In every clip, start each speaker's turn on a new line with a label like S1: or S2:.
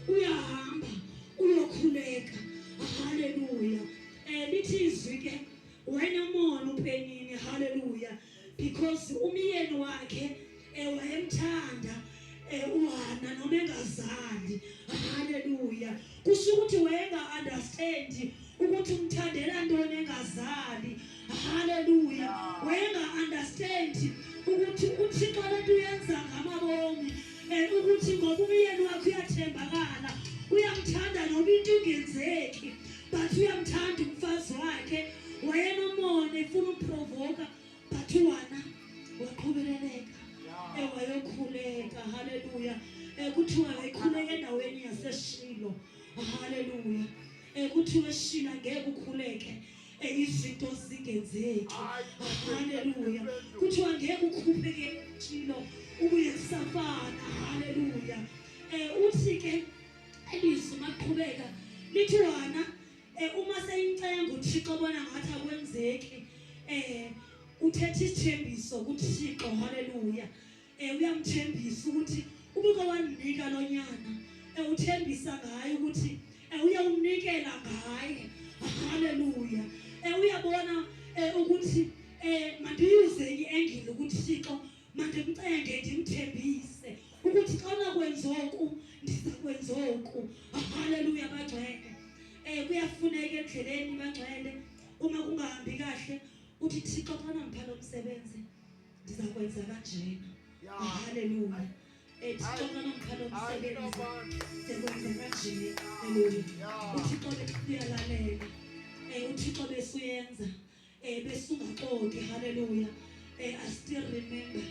S1: uyahamba uyokhuleka. Hallelujah. Lithi izwi ke wayenomona uPenini. Hallelujah. Because umyeni wakhe wayemthanda uHana noma engazali. Hallelujah. Kusho ukuthi wayenga understand ukuthi umthandela ntoni engazali. Hallelujah. Wayenga understand ukuthi uThixo lento uyenza ngamabomi, ukuthi ngoba umyeni wakhe uyathembakala, uyamthanda noma into ingenzeki, but uyamthanda umfazi wakhe. Wayenomona efuna ukuprovoka, but uHana waqhubeleleka wayokhuleka. Hallelujah. Kuthiwa wayekhuleka endaweni yaseShilo. Hallelujah. Kuthiwa eShilo ngeke ukhuleke izinto zingenzeki. Hallelujah. Kuthiwa ngeke ukhupheke eShilo ubuye kusafana. Hallelujah. Uthi ke elizwi maqhubeka lithi wona uma seyincenga uThixo bona ngathi akwenzeki, uthethe isithembiso kuThixo. Hallelujah. Uyamthembisa ukuthi ubike wanika lo nyana, uthembisa ngaye ukuthi uyawunikela ngaye. Hallelujah. Uyabona ukuthi mandiyuze iengile ukuthi Thixo manje ngicenge ngimthembise ukuthi xa nakwenza oku ndizakwenza oku. Hallelujah bagcwele. Kuyafuneka endleleni bagcwele uma kungahambi kahle uthi Thixo xa ngipha lo msebenzi ndizakwenza kanjena. Hallelujah. Thixo xa ngipha lo msebenzi ndizakwenza kanjena. Hallelujah. uThixo besuyalalela. uThixo besuyenza besungaqondi. Hallelujah. I still remember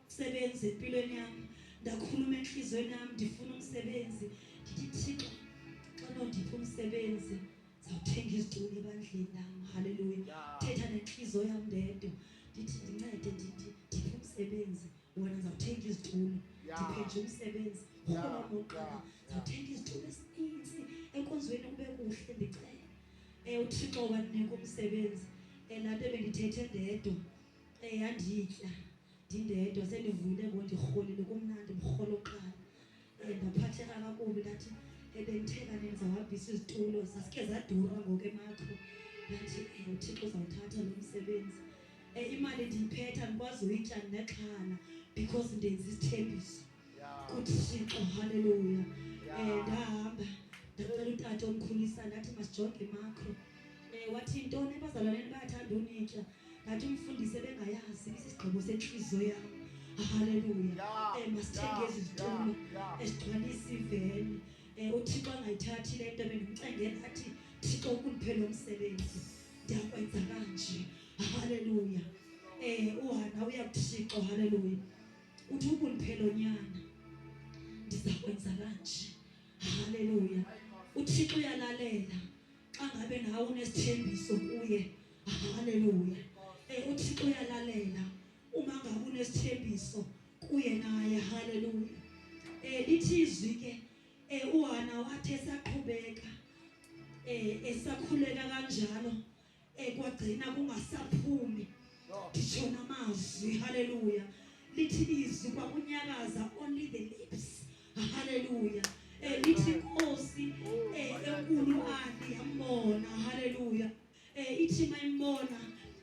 S1: sebenze empilweni yami, ndakhuluma enhlizweni yami ndifuna umsebenzi. Ndithi Thixo xa ndipha umsebenzi zawuthenga izitulo ebandleni nami. Hallelujah. Thetha nenhliziyo yami ndedwa ndithi ndincede ndipha umsebenzi, wena zawuthenga izitulo. Ndiphe nje umsebenzi hola moqala zawuthenga izitulo ezininzi enkonzweni kube kuhle ndicela. uThixo wanika umsebenzi. Lanto ebengithethe ndedwa yanditla ndindedwa sendivuyile ngoba ndirholile kumnandi mrholo oqala. Ndaphatheka kakubi lathi ebengitheka nenza wabhisa izitulo zasike zadura ngoku emakho. Lathi uThixo uzawuthatha lo msebenzi. Imali ndiyiphetha ndikwazi uyitya nexhala because ndenza isithembiso kuThixo. Hallelujah. Ndahamba ndacela utata omkhulisa ndathi masijonge emakho. Wathi intoni ebazalwaneni bayathanda unitya. Ngathi umfundisi bengayazi isigqibo senhliziyo yami. Hallelujah. Masithenge izitulo esigcwalisa iveni. uThixo angayithathi le nto bengimcengela athi Thixo ukuniphe lo msebenzi ndiyakwenza kanje. Hallelujah. uHana uya kuThixo. Hallelujah. Uthi ukuniphe lo nyana ndizakwenza kanje. Hallelujah. uThixo uyalalela xa ngabe nawe unesithembiso kuye. Hallelujah. uThixo uyalalela uma ngabe unesithembiso kuye naye. Hallelujah. Lithi izwi ke uHana wathi esaqhubeka esakhuleka kanjalo kwagcina kungasaphumi ndishona amazwi. Hallelujah. Lithi izwi kwakunyakaza only the lips. Hallelujah. Lithi inkosi enkulu andi yambona. Hallelujah. Ithi mayimbona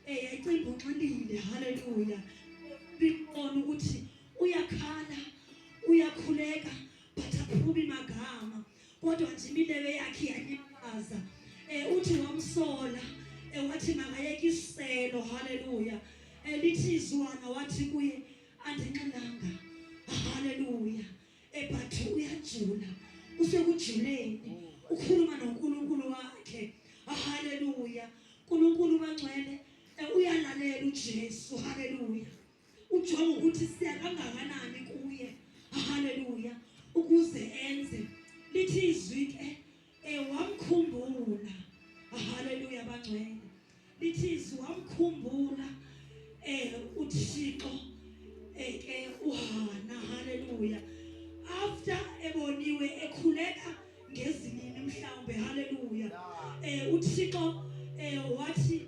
S1: yayicinga unxilile. Hallelujah. Bibona ukuthi uyakhala uyakhuleka but aphumi magama, kodwa nje imilebe yakhe yanyakaza. Uthi wamsola wathi makayeke iselo. Hallelujah. Lithi izwana wathi kuye andinxilanga. Hallelujah. But uyajula usekujuleni ukhuluma noNkulunkulu wakhe. Hallelujah. uNkulunkulu bangcwele uyalalela uJesu. Hallelujah. Ujonga ukuthi siya kangakanani kuye. Hallelujah. Ukuze enze. Lithi izwi ke wamkhumbula. Hallelujah bangcwele. Lithi izwi wamkhumbula uThixo uHana. Hallelujah. After eboniwe ekhuleka ngezinini mhlawumbe. Hallelujah. uThixo wathi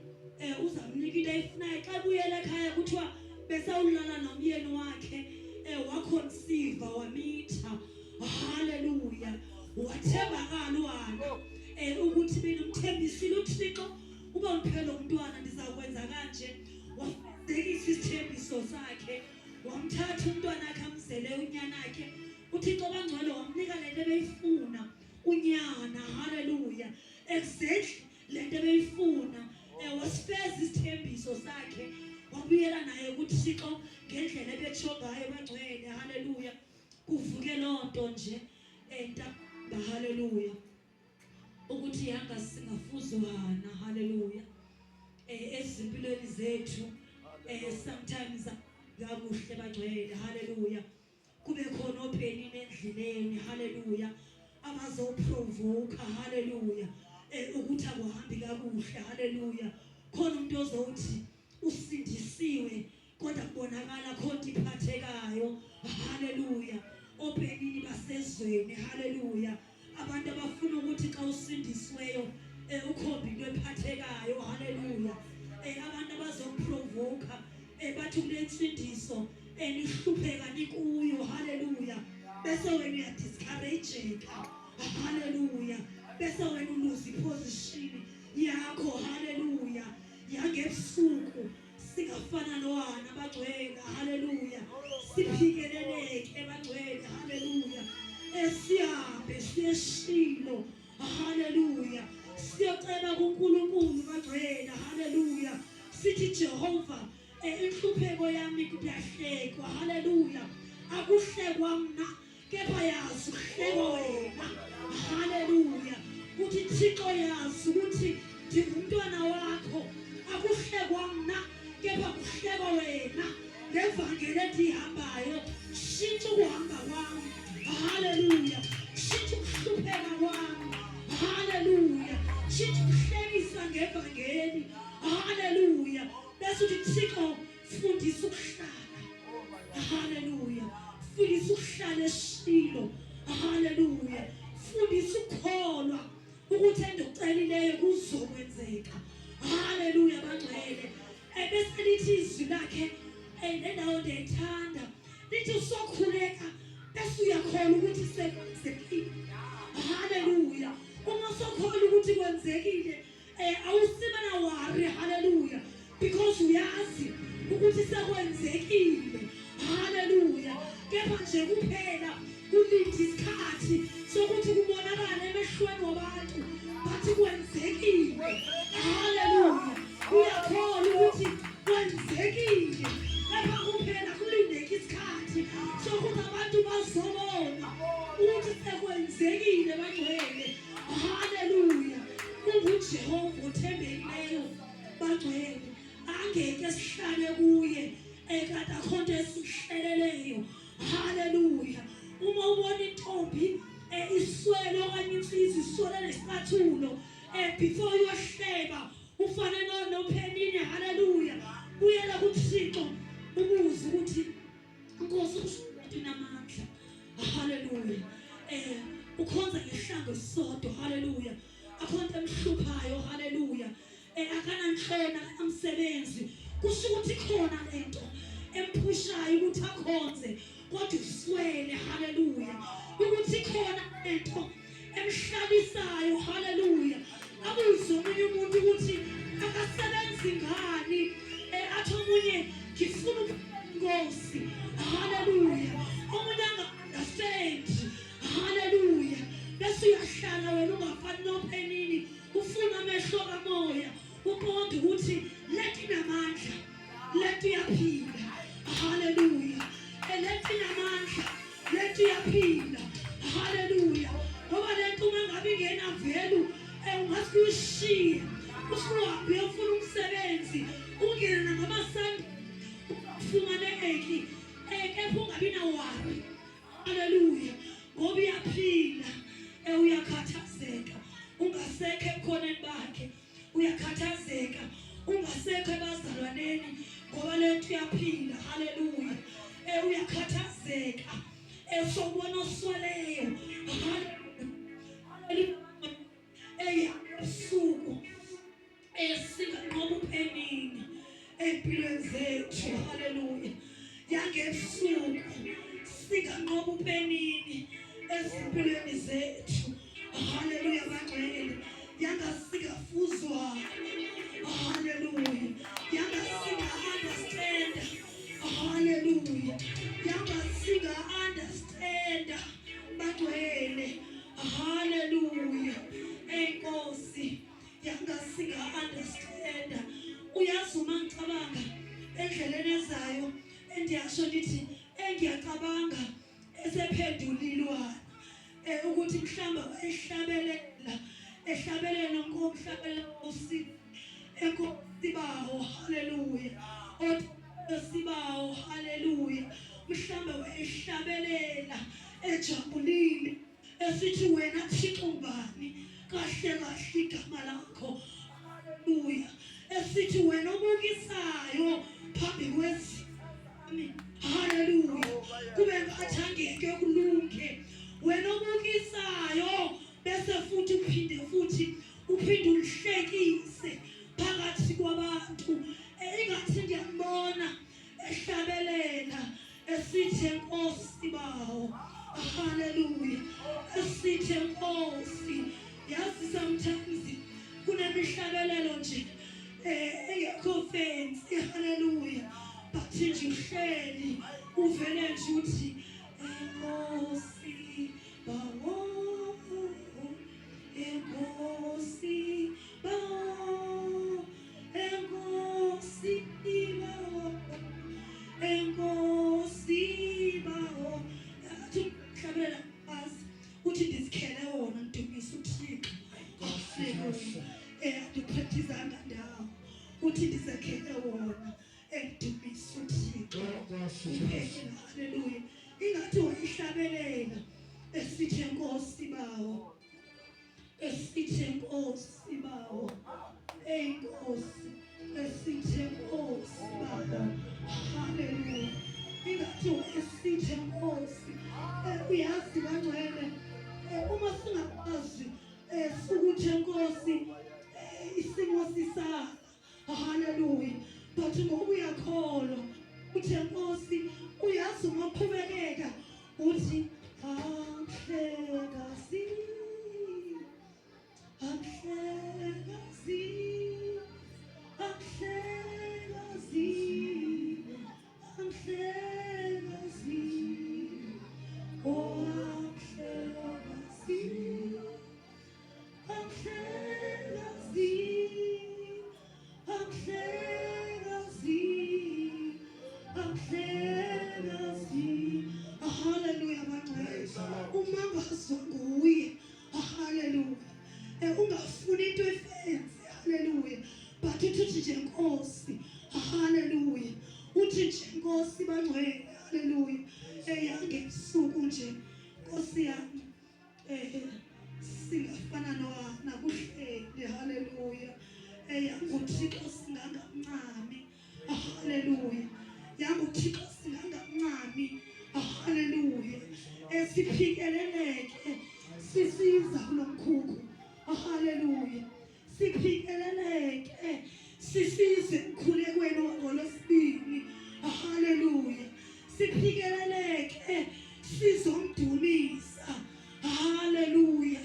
S1: uzamnika into ayifunayo. Xa buyela ekhaya kuthiwa besawulala nomyeni wakhe waconceive wamitha. Hallelujah. wathembakala uHana ukuthi mina umthembisile uThixo uba ngiphe lo mntwana ndizakwenza kanje. Wafezekisa isithembiso sakhe, wamthatha umntwana wakhe amzele unyana wakhe. uThixo bangcwele wamnika lento ebeyifuna unyana. Haleluya. Exactly lento ebeyifuna. Wasifeza isithembiso sakhe, wabuyela naye kuThixo ngendlela ebetsho ngayo bangcwele. Haleluya. Kuvuke lonto nje entaba. Haleluya. Ukuthi yanga singafuzwana. Haleluya. Ezimpilweni zethu sometimes kakuhle bangcwele. Haleluya. Kube khona ophenini endleleni. Haleluya. Abazoprovoke. Haleluya. Ukuthi akuhambi kakuhle. Haleluya. Khona umuntu ozothi usindisiwe kodwa kubonakala khona iphathekayo. Haleluya. Ophenini basezweni. Haleluya. Abantu abafuna ukuthi xa usindisiweyo ukhombe into ephathekayo. Haleluya. Abantu abazoprovoke bathi kulensindiso nihlupheka nikuyo. Haleluya. Bese wena uyadiscourageka. Haleluya. Bese wena uluza iposition yakho. Haleluya. Yangebusuku singafana noHana bangcwele. Haleluya. Siphikeleleke bangcwele. Haleluya. Sihambe siyeshilo. Haleluya. Siyocela kuNkulunkulu bangcwele. Haleluya. Sithi Jehova inhlupheko yami kuyahlekwa. Haleluya. Akuhlekwa mina kepha yazi uhlekwa wena. Haleluya. Uthi Thixo yazi ukuthi ngingumntwana wakho. Akuhlekwa mina kepha kuhlekwa wena. Levangeli endihambayo shintsha ukuhamba kwami. Haleluya. Shintsha ukuhlupheka kwami. Haleluya. Shintsha ukuhlekisa ngevangeli. Haleluya. Bese uthi Thixo fundisa ukuhlala. Haleluya. Fundisa ukuhlala esilo. Haleluya. Fundisa ukukholwa ukuthi endokucelileyo kuzokwenzeka. Haleluya bangcwele. Bese lithi izwi lakhe lendawo ndiyayithanda lithi usokhuleka bese uyakholwa ukuthi sekwenzekile. Haleluya. Uma usokholwa ukuthi kwenzekile awusiba na worry. Haleluya. Because uyazi ukuthi sekwenzekile. Haleluya. Kepha nje kuphela kulinde isikhathi sokuthi kubonakala emehlweni wabantu bathi kwenzekile. Haleluya. Uyakholwa ukuthi kwenzekile. Kepha kuphela kulindeke isikhathi sokuthi abantu bazobona ukuthi sekwenzekile bangcwele. Haleluya. UJehova uthembekileyo bangcwele. Angeke sihlale kuye kanti akhonto esihleleleyo. Haleluya. Uma ubona intombi iswele okanye insizwa iswele nesicathulo before uyohleba ufane nophenini. Haleluya. Buyela kuThixo ubuze ukuthi Nkosi uShukela namandla. Haleluya. Ukhonza ngehlango esisodwa. Haleluya. Akhonza emhluphayo. Haleluya. Akananhlona amsebenzi. Kusho ukuthi khona lento emphushayo ukuthi akhonze kodwa uswele. Haleluya. Ukuthi khona lento emhlalisayo. Haleluya. Abuze omunye umuntu ukuthi akasebenzi ngani. Athi omunye ngifuna Nkosi. Haleluya. Omunye anga-understand. Haleluya. Bese uyahlala wena ungafani nophenini ufuna amehlo kamoya uqonde ukuthi lethi namandla lethi yaphila. Haleluya. Lethi namandla lethi yaphila. Haleluya. Ngoba lento uma ngabe ingena velu ungathi uyishiya usuhambe uyofuna umsebenzi ungena ngamasandi ufumane eki kepha ungabi na worry. Haleluya. Ngoba uyaphila uyakhathazeka ungasekho ebukhoneni bakhe. Uyakhathazeka ungasekho ebazalwaneni ngoba lento uyaphila. Haleluya. Uyakhathazeka sokubona osweleyo. Haleluya. Ebusuku singanqoba uphenini empilweni zethu. Haleluya. Yangebusuku singanqoba uphenini ezimpilweni zethu. haleluya bangcwele yangasikafuzwa haleluya yangasinga understand haleluya yangasinga understand bangcwele haleluya enkosi yangasinga understand uyazi uma ngicabanga endleleni ezayo endiyasho ndithi engiyacabanga esephendulilwana ukuthi mhlamba ehlabelela ngomhlabelela usibawo enkosi haleluya osibawo haleluya mhlamba ehlabelela ejabulile esithi wena Thixo ngubani kahle kahle igama lakho haleluya esithi wena obukisayo phambi kwezimi haleluya kube ngathi angeke kulunge wena obukisayo bese futhi uphinde ulihlekise phakathi kwabantu ingathi ngiyambona ehlabelela esithi enkosi bawo haleluya esithi enkosi yazi sometimes kunemihlabelelo nje engekho fancy haleluya but nje uhleli uvele nje uthi enkosi bawo enkosi bawo enkosi bawo enkosi bawo athi hlabelela phansi uthi ndizikhele wona ndumisa uThixo ndiphethizanga ndawo uthi ndizekhele wona endumisa uThixo haleluya ingathi wayihlabelela esithi enkosi bawo esithi enkosi bawo enkosi esithi enkosi bawo haleluya ingathi esithi enkosi uyazi bangcwele uma singakwazi ukuthi enkosi isimo sisala haleluya but ngoba uyakholwa uthi enkosi uyazi ngokuqhubekeka uthi ahlekazi ahlekazi ahlekazi ahlekazi oh ahlekazi ahlekazi ahlekazi ahlekazi haleluya bangcwele umangazwa nguye haleluya ungafuni into efensi haleluya but uthi nje enkosi haleluya uthi nje enkosi bangcwele haleluya yangesuku nje Nkosi yami singafana nakuhleli haleluya yanguThixo singangamncami haleluya yanguThixo singangamncami haleluya siphikeleleke sisiza kulomkhukhu haleluya siphikeleleke sisize emkhulekweni wangolosibili haleluya siphikeleleke sizomdumisa haleluya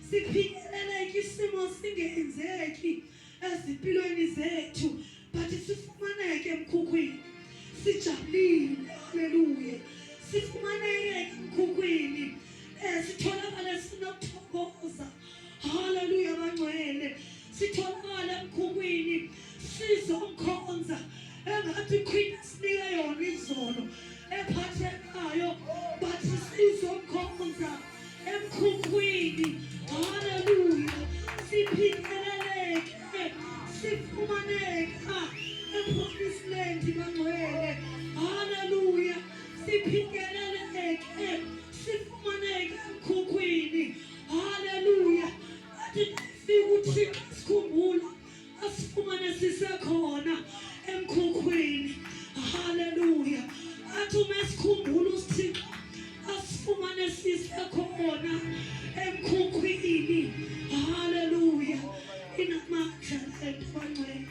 S1: siphikeleleke isimo singenzeki ezimpilweni zethu but sifumaneke emkhukhwini sijabulile haleluya sifumaneke emkhukhwini sitholakala sinokuthokoza haleluya bangcwele sitholakala emkhukhwini sizomkhonza engathi khwina sinika yona izolo ephathekayo but sizomkhonza emkhukhwini haleluya siphikeleleke sifumaneka epromised land bangcwele haleluya siphikeleleke sifumaneka emkhukhwini haleluya athi fika uThixo sikhumbula asifumane sisekhona emkhukhwini haleluya athi uma sikhumbula uThixo asifumane sisekhona emkhukhwini haleluya inamandla lento bangcwele